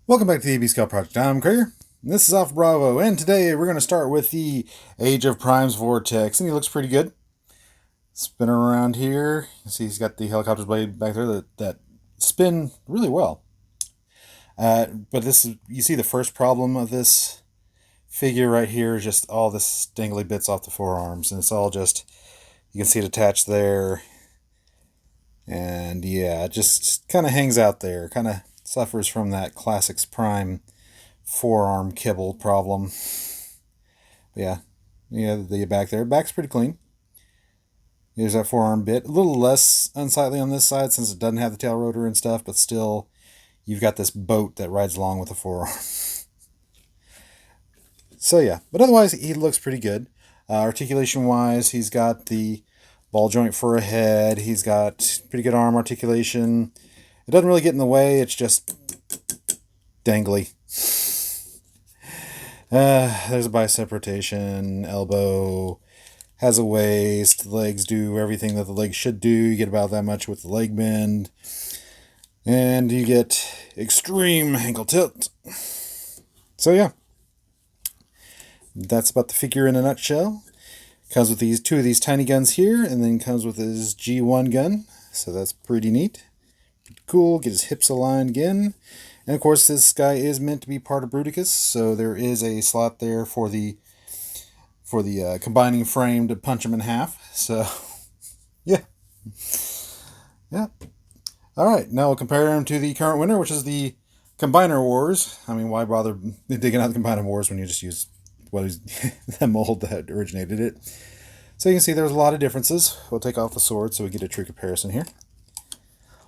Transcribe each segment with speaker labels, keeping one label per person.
Speaker 1: Welcome back to the AB Scout Project. I'm Krager. This is Alpha Bravo, and today we're going to start with the Age of Prime's Vortex, and he looks pretty good. Spinning around here, you see he's got the helicopter blade back there that spin really well. But you see the first problem of this figure right here is just all this dangly bits off the forearms, and it's all just, you can see it attached there, and yeah, it just kind of hangs out there, kind of suffers from that Classics Prime forearm kibble problem. Yeah, the back there. Back's pretty clean. Here's that forearm bit. A little less unsightly on this side since it doesn't have the tail rotor and stuff, but still, you've got this boat that rides along with the forearm. So yeah, but otherwise, he looks pretty good. Articulation-wise, he's got the ball joint for a head. He's got pretty good arm articulation. It doesn't really get in the way. It's just dangly. There's a bicep rotation, elbow, has a waist, the legs do everything that the legs should do. You get about that much with the leg bend. And you get extreme ankle tilt. So yeah, that's about the figure in a nutshell. Comes with these two of these tiny guns here, and then comes with his G1 gun. So that's pretty neat. Pretty cool. Get his hips aligned again. And of course, this guy is meant to be part of Bruticus, so there is a slot there for the combining frame to punch him in half. So, yeah. All right, now we'll compare him to the current winner, which is the Combiner Wars. I mean, why bother digging out the Combiner Wars when you just use what is the mold that originated it? So you can see there's a lot of differences. We'll take off the sword so we get a true comparison here.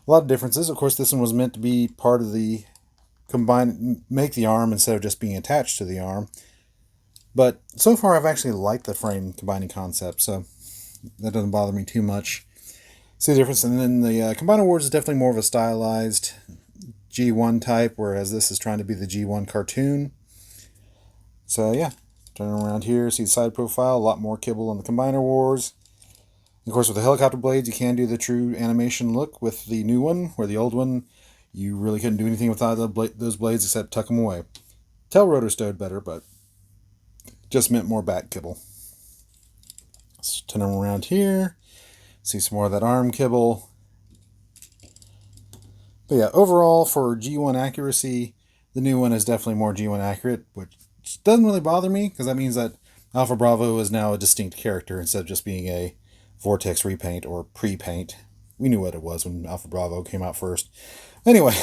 Speaker 1: A lot of differences. Of course, this one was meant to be part of the make the arm instead of just being attached to the arm. But so far I've actually liked the frame combining concept, so that doesn't bother me too much. See the difference? And then the Combiner Wars is definitely more of a stylized G1 type, whereas this is trying to be the G1 cartoon. So yeah, turn around here, see the side profile, a lot more kibble on the Combiner Wars. Of course, with the helicopter blades, you can do the true animation look with the new one, where the old one, you really couldn't do anything without those blades except tuck them away. Tail rotor stowed better, but just meant more back kibble. Let's turn them around here. See some more of that arm kibble. But yeah, overall, for G1 accuracy, the new one is definitely more G1 accurate, which doesn't really bother me, because that means that Alpha Bravo is now a distinct character instead of just being a Vortex repaint or pre-paint. We knew what it was when Alpha Bravo came out first. Anyway,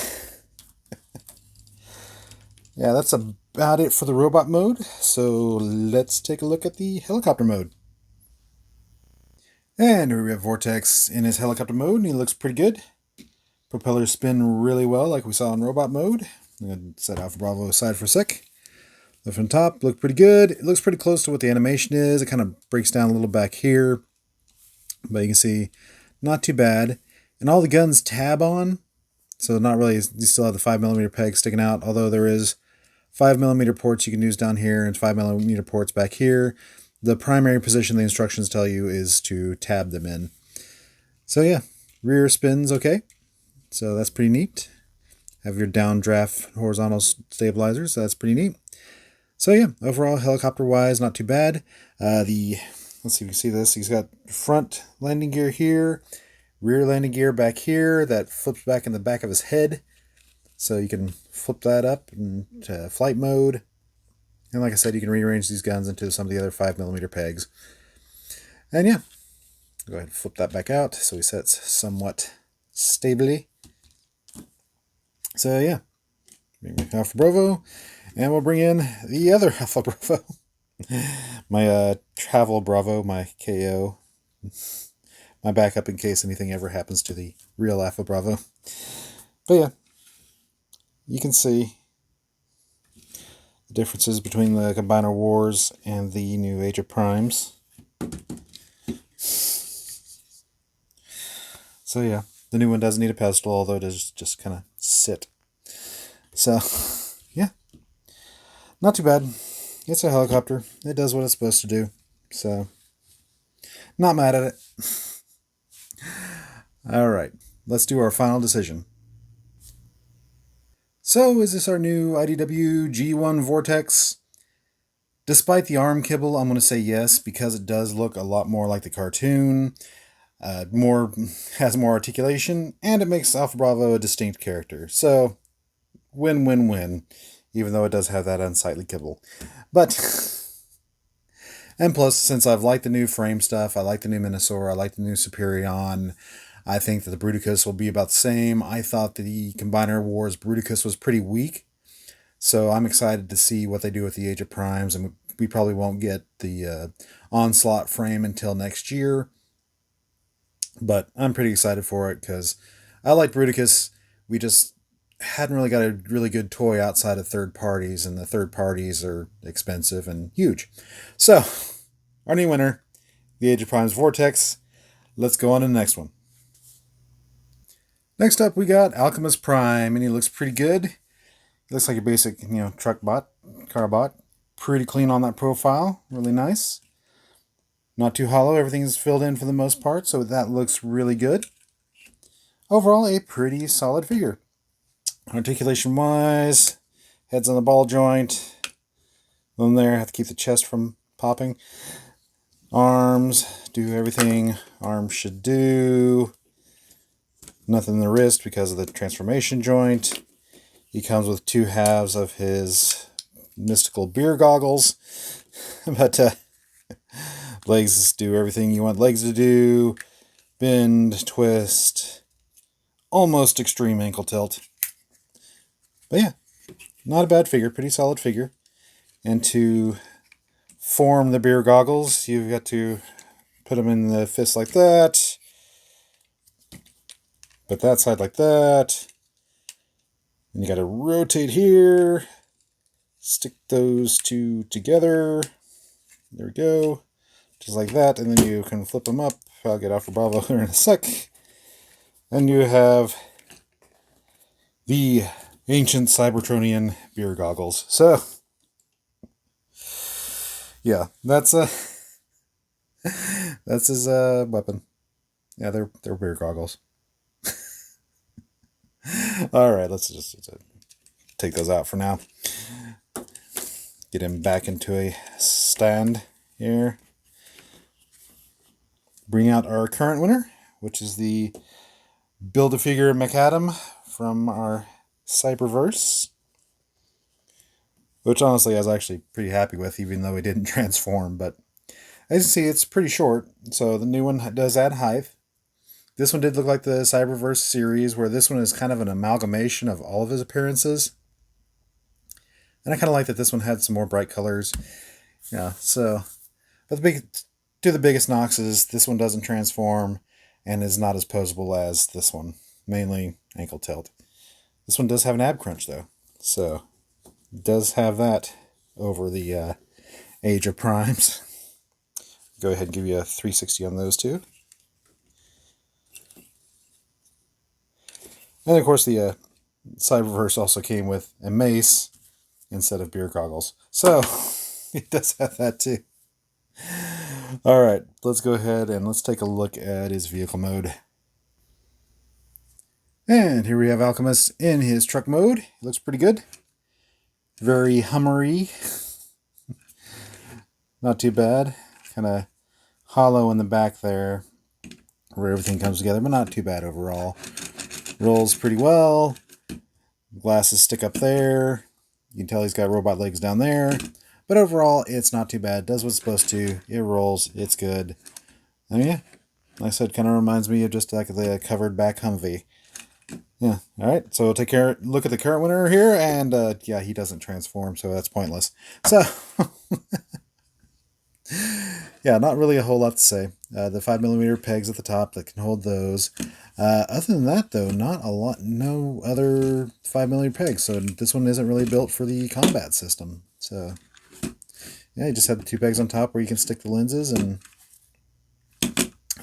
Speaker 1: yeah, that's about it for the robot mode. So let's take a look at the helicopter mode. And here we have Vortex in his helicopter mode, and he looks pretty good. Propellers spin really well like we saw in robot mode. I'm going to set Alpha Bravo aside for a sec. Look from top, look pretty good. It looks pretty close to what the animation is. It kind of breaks down a little back here. But you can see, not too bad. And all the guns tab on. So not really, you still have the 5mm peg sticking out, although there is 5mm ports you can use down here and 5mm ports back here. The primary position the instructions tell you is to tab them in. So yeah, rear spins okay. So that's pretty neat. Have your downdraft horizontal stabilizers, so that's pretty neat. So yeah, overall helicopter-wise, not too bad. Let's see if you can see this. He's got front landing gear here, rear landing gear back here that flips back in the back of his head. So you can flip that up into flight mode. And like I said, you can rearrange these guns into some of the other 5mm pegs. And yeah, go ahead and flip that back out so he sets somewhat stably. So yeah, bring back Alpha Bravo. And we'll bring in the other Alpha Bravo. My Travel Bravo, my KO. My backup in case anything ever happens to the real Alpha Bravo. But yeah, you can see the differences between the Combiner Wars and the new Age of Primes. So yeah, the new one doesn't need a pedestal, although it does just kind of sit. So, yeah. Not too bad. It's a helicopter. It does what it's supposed to do. So, not mad at it. All right, let's do our final decision. So, is this our new IDW G1 Vortex? Despite the arm kibble, I'm going to say yes because it does look a lot more like the cartoon. More has more articulation, and it makes Alpha Bravo a distinct character. So, win, win, win. Even though it does have that unsightly kibble, but and plus, since I've liked the new frame stuff, I like the new Minosaur, I like the new Superion. I think that the Bruticus will be about the same. I thought the Combiner Wars Bruticus was pretty weak, so I'm excited to see what they do with the Age of Primes, and we probably won't get the Onslaught frame until next year. But I'm pretty excited for it because I like Bruticus. We just hadn't really got a really good toy outside of third parties, and the third parties are expensive and huge. So, our new winner, the Age of Primes Vortex. Let's go on to the next one. Next up, we got Alchemist Prime, and he looks pretty good. He looks like a basic, truck bot, car bot. Pretty clean on that profile. Really nice. Not too hollow. Everything's filled in for the most part, so that looks really good. Overall, a pretty solid figure. Articulation-wise, head's on the ball joint. Then there, have to keep the chest from popping. Arms, do everything arms should do. Nothing in the wrist because of the transformation joint. He comes with 2 halves of his mystical beer goggles. But legs do everything you want legs to do. Bend, twist, almost extreme ankle tilt. But yeah, not a bad figure, pretty solid figure. And to form the beer goggles, you've got to put them in the fist like that. Put that side like that. And you got to rotate here. Stick those 2 together. There we go. Just like that. And then you can flip them up. I'll get Alpha Bravo here in a sec. And you have the ancient Cybertronian beer goggles. So, yeah, that's that's his weapon. Yeah, they're beer goggles. All right, let's just take those out for now. Get him back into a stand here. Bring out our current winner, which is the Build-A-Figure McAdam from our Cyberverse. Which honestly I was actually pretty happy with, even though he didn't transform. But as you see, it's pretty short, so the new one does add height. This one did look like the Cyberverse series, where this one is kind of an amalgamation of all of his appearances. And I kind of like that this one had some more bright colors. Yeah, so... But the biggest knocks is this one doesn't transform and is not as posable as this one. Mainly ankle tilt. This one does have an ab crunch, though. So, it does have that over the Age of Primes. Go ahead and give you a 360 on those two. And of course the Cyberverse also came with a mace instead of beer goggles. So, it does have that too. Alright, let's go ahead and let's take a look at his vehicle mode. And here we have Alchemist in his truck mode. He looks pretty good. Very hummery. Not too bad. Kind of hollow in the back there where everything comes together, but not too bad overall. Rolls pretty well. Glasses stick up there. You can tell he's got robot legs down there. But overall, it's not too bad. Does what it's supposed to. It rolls. It's good. I mean, yeah. Like I said, kind of reminds me of just like the covered back Humvee. Yeah. Alright, so look at the current winner here, and yeah, he doesn't transform, so that's pointless. So, yeah, not really a whole lot to say. The 5mm pegs at the top that can hold those. Other than that, though, not a lot, no other 5mm pegs, so this one isn't really built for the combat system. So, yeah, you just have the 2 pegs on top where you can stick the lenses, and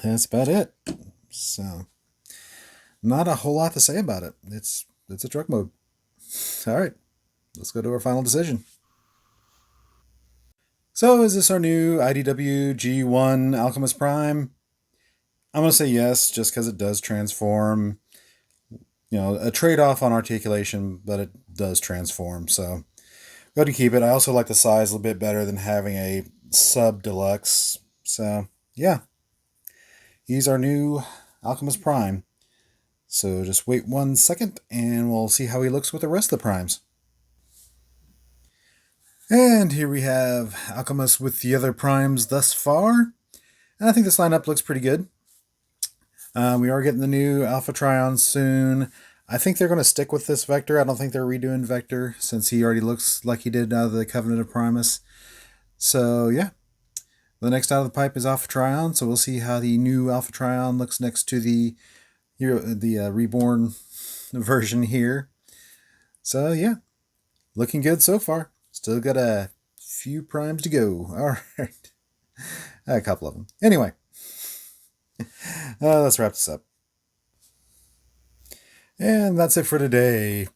Speaker 1: that's about it. So, not a whole lot to say about it. It's a truck mode. Alright, let's go to our final decision. So, is this our new IDW G1 Alchemist Prime? I'm going to say yes, just because it does transform. A trade-off on articulation, but it does transform. So go to keep it. I also like the size a little bit better than having a sub deluxe. So yeah, he's our new Alchemist Prime. So just wait 1 second and we'll see how he looks with the rest of the primes. And here we have Alchemist with the other primes thus far. And I think this lineup looks pretty good. We are getting the new Alpha Trion soon. I think they're going to stick with this Vector. I don't think they're redoing Vector since he already looks like he did out of the Covenant of Primus. So yeah, the next out of the pipe is Alpha Trion. So we'll see how the new Alpha Trion looks next to the reborn version here. So yeah, looking good so far. Still got a few primes to go. All right, a couple of them. Anyway, let's wrap this up. And that's it for today.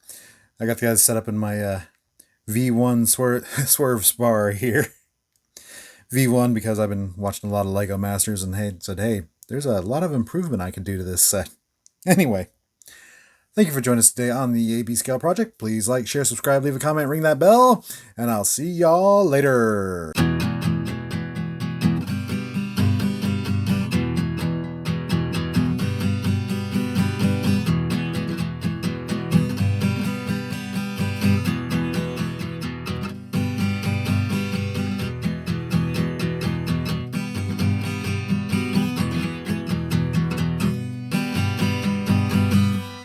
Speaker 1: I got the guys set up in my V1 swerve spar here. V1 because I've been watching a lot of LEGO Masters and said, hey, there's a lot of improvement I can do to this set. Anyway, thank you for joining us today on the AB Scale Project. Please like, share, subscribe, leave a comment, ring that bell, and I'll see y'all later.